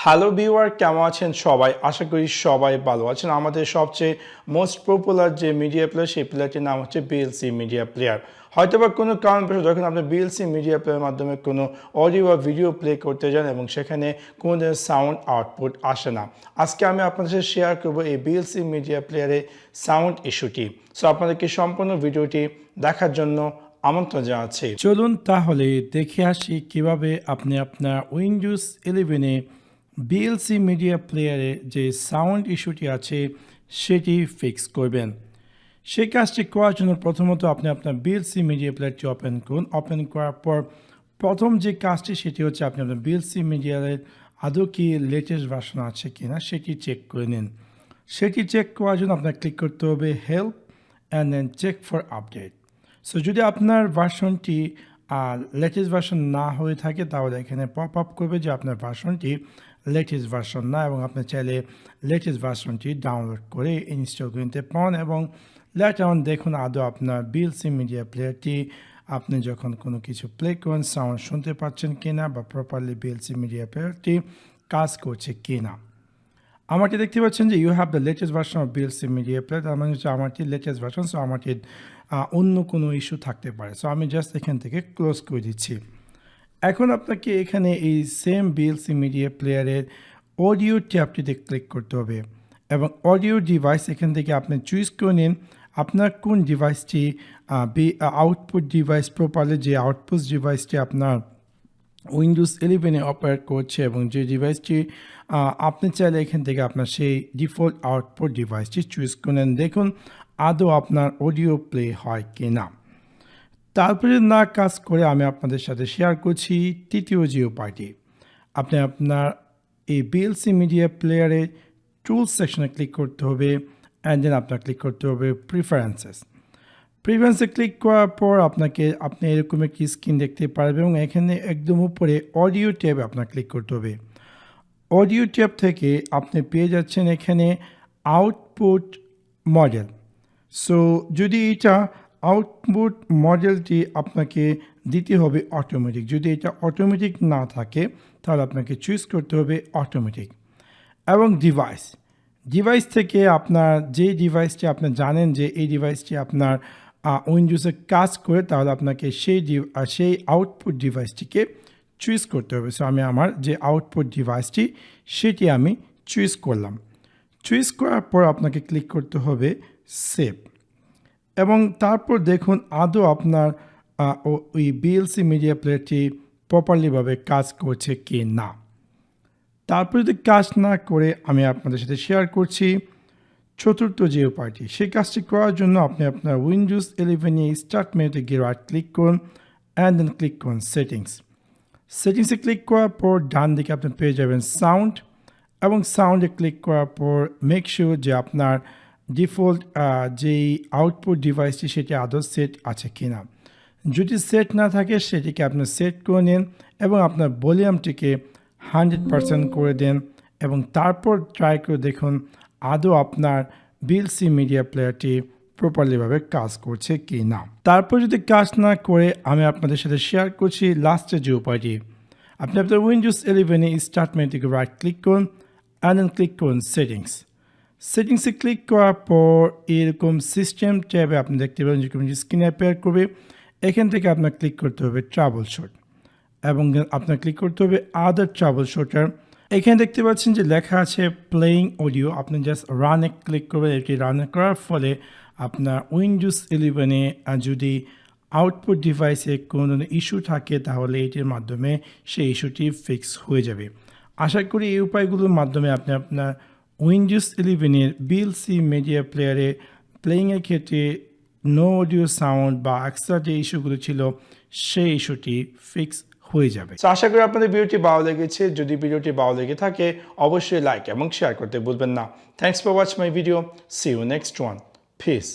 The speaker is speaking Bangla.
হ্যালো ভিউয়ার, কেমন আছেন সবাই? আশা করি সবাই ভালো আছেন। আমাদের সবচেয়ে মোস্ট পপুলার যে মিডিয়া প্লেয়ার, সেই প্লেয়ারটির নাম হচ্ছে বিএলসি মিডিয়া প্লেয়ার। হয়তোবা কোনো কারণবশত যখন আপনি বিএলসি মিডিয়া প্লেয়ারের মাধ্যমে কোনো অডিও বা ভিডিও প্লে করতে যান এবং সেখানে কোনো ধরনের সাউন্ড আউটপুট আসে না, আজকে আমি আপনাদের সাথে শেয়ার করবো এই বিএলসি মিডিয়া প্লেয়ারের সাউন্ড ইস্যুটি। সো আপনাদেরকে সম্পূর্ণ ভিডিওটি দেখার জন্য আমন্ত্রণ জানাচ্ছি। চলুন তাহলে দেখে আসি কিভাবে আপনি আপনার উইন্ডোজ 11-এ VLC মিডিয়া প্লেয়ারে যে সাউন্ড ইস্যুটি আছে সেটি ফিক্স করবেন। সেই কাজটি করার জন্য প্রথমত আপনি আপনার VLC মিডিয়া প্লেয়ারটি ওপেন করুন। ওপেন করার পর প্রথম যে কাজটি সেটি হচ্ছে আপনি আপনার VLC মিডিয়ার আদৌ কি লেটেস্ট ভার্সন আছে কিনা সেটি চেক করে নিন। সেটি চেক করার জন্য আপনার ক্লিক করতে হবে help and then check for update. So যদি আপনার ভার্সনটি লেটেস্ট ভার্সন না হয়ে থাকে তাহলে এখানে পপ আপ করবে যে আপনার ভার্সনটি লেটেস্ট ভার্সন না, এবং আপনি চাইলে লেটেস্ট ভার্সনটি ডাউনলোড করে ইনস্টল করে নিতে পারেন। এবং লেটার অন দেখুন আদৌ আপনার বিএলসি মিডিয়া প্লেয়ারটি আপনি যখন কোনো কিছু প্লে করেন সাউন্ড শুনতে পাচ্ছেন কিনা বা প্রপারলি বিএলসি মিডিয়া প্লেয়ারটি কাজ করছে কিনা। আমারটি দেখতে পাচ্ছেন যে you have the latest version of VLC media player, তার মানে হচ্ছে আমারটি লেটেস্ট ভার্সন। সো আমারটি অন্য কোনো ইস্যু থাকতে পারে। সো আমি জাস্ট এখান থেকে ক্লোজ করে দিচ্ছি। এখন আপনাকে এখানে এই সেম বিএলসি মিডিয়া প্লেয়ারের অডিও ট্যাবটিতে ক্লিক করতে হবে এবং অডিও ডিভাইস এখান থেকে আপনি চুজ করে নিন আপনার কোন ডিভাইসটি আউটপুট ডিভাইস প্রপারলি যে আউটপুট ডিভাইসটি আপনার উইন্ডোজ 11-এ অপারেট করছে এবং যে ডিভাইসটি আপনি চাইলে এখান থেকে আপনার সেই ডিফল্ট আউটপুট ডিভাইসটি চুজ করেন। দেখুন আদৌ আপনার অডিও প্লে হয় কি না। তারপরে না কাজ করে আমি আপনাদের সাথে শেয়ার করছি তৃতীয় যে উপায়টি। আপনি আপনার এই বিএলসি মিডিয়া প্লেয়ারে টুলস সেকশনে ক্লিক করতে হবে অ্যান্ড দেন আপনার ক্লিক করতে হবে প্রিফারেন্সে ক্লিক করার পর আপনি এরকম একটি স্ক্রিন দেখতে পারবেন এবং এখানে একদম উপরে অডিও ট্যাবে আপনার ক্লিক করতে হবে। অডিও ট্যাব থেকে আপনি পেয়ে যাচ্ছেন এখানে আউটপুট মডেল। সো যদি এটা আউটপুট মডেলটি আপনাকে দিতে হবে অটোমেটিক। যদি এটা অটোমেটিক না থাকে তাহলে আপনাকে চুজ করতে হবে অটোমেটিক। এবং ডিভাইস থেকে আপনার যে ডিভাইসটি আপনি জানেন যে এই ডিভাইসটি আপনার উইন্ডোজে কাজ করে, তাহলে আপনাকে সেই আউটপুট ডিভাইসটিকে চুজ করতে হবে। সো আমি আমার যে আউটপুট ডিভাইসটি সেটি আমি চুজ করলাম। চুজ করার পর আপনাকে ক্লিক করতে হবে সেভ, এবং তারপর দেখুন আদৌ আপনার ওই বিএলসি মিডিয়া প্লেয়ারটি প্রপারলিভাবে কাজ করছে কি না। তারপর যদি কাজ না করে আমি আপনাদের সাথে শেয়ার করছি চতুর্থ যে উপায়টি। সেই কাজটি করার জন্য আপনি আপনার উইন্ডোজ 11-এ স্টার্ট মেনুতে গিয়ে রাইট ক্লিক করুন অ্যান্ড দেন ক্লিক করুন সেটিংসে ক্লিক করার পর ডান দিকে আপনি পেয়ে যাবেন সাউন্ড, এবং সাউন্ডে ক্লিক করার পর মেক শিওর যে আপনার ডিফল্ট যেই আউটপুট ডিভাইসটি সেটি আদৌ সেট আছে কিনা। যদি সেট না থাকে সেটিকে আপনি সেট করে নিন এবং আপনার ভলিউমটিকে 100% করে দেন এবং তারপর ট্রাই করে দেখুন আদৌ আপনার বিএলসি মিডিয়া প্লেয়ারটি প্রপারলিভাবে কাজ করছে কি না। তারপর যদি কাজ না করে আমি আপনাদের সাথে শেয়ার করছি লাস্টের যে উপায়টি। আপনি আপনার উইন্ডোজ 11-এ স্টার্ট মেনু থেকে রাইট ক্লিক করুন অ্যান্ড দেন ক্লিক করুন সেটিংসে ক্লিক করার পর এরকম সিস্টেম ট্যাবে আপনি দেখতে পাবেন যেরকম স্ক্রিনে অ্যাপিয়ার করবে। এখান থেকে আপনার ক্লিক করতে হবে ট্রাবল শুট এবং আপনার ক্লিক করতে হবে আদার ট্রাবল শুটার। এখানে দেখতে পাচ্ছেন যে লেখা আছে প্লেইং অডিও, আপনি জাস্ট রানে ক্লিক করবেন। এটি রান করার ফলে আপনার উইন্ডোজ 11-এ যদি আউটপুট ডিভাইসে কোনো ইস্যু থাকে তাহলে এটির মাধ্যমে সেই ইস্যুটি ফিক্স হয়ে যাবে। আশা করি এই উপায়গুলোর মাধ্যমে আপনি আপনার উইন্ডোজ 11-এর বিএলসি মিডিয়া প্লেয়ারে প্লেইংয়ের ক্ষেত্রে নো অডিও সাউন্ড বা এক্সট্রা যে ইস্যুগুলো ছিল সেই ইস্যুটি ফিক্স হয়ে যাবে। তো আশা করি আপনাদের ভিডিওটি ভালো লেগেছে। যদি ভিডিওটি ভালো লেগে থাকে অবশ্যই লাইক এবং শেয়ার করতে ভুলবেন না। Thanks for watch my video. See you next one. Piece.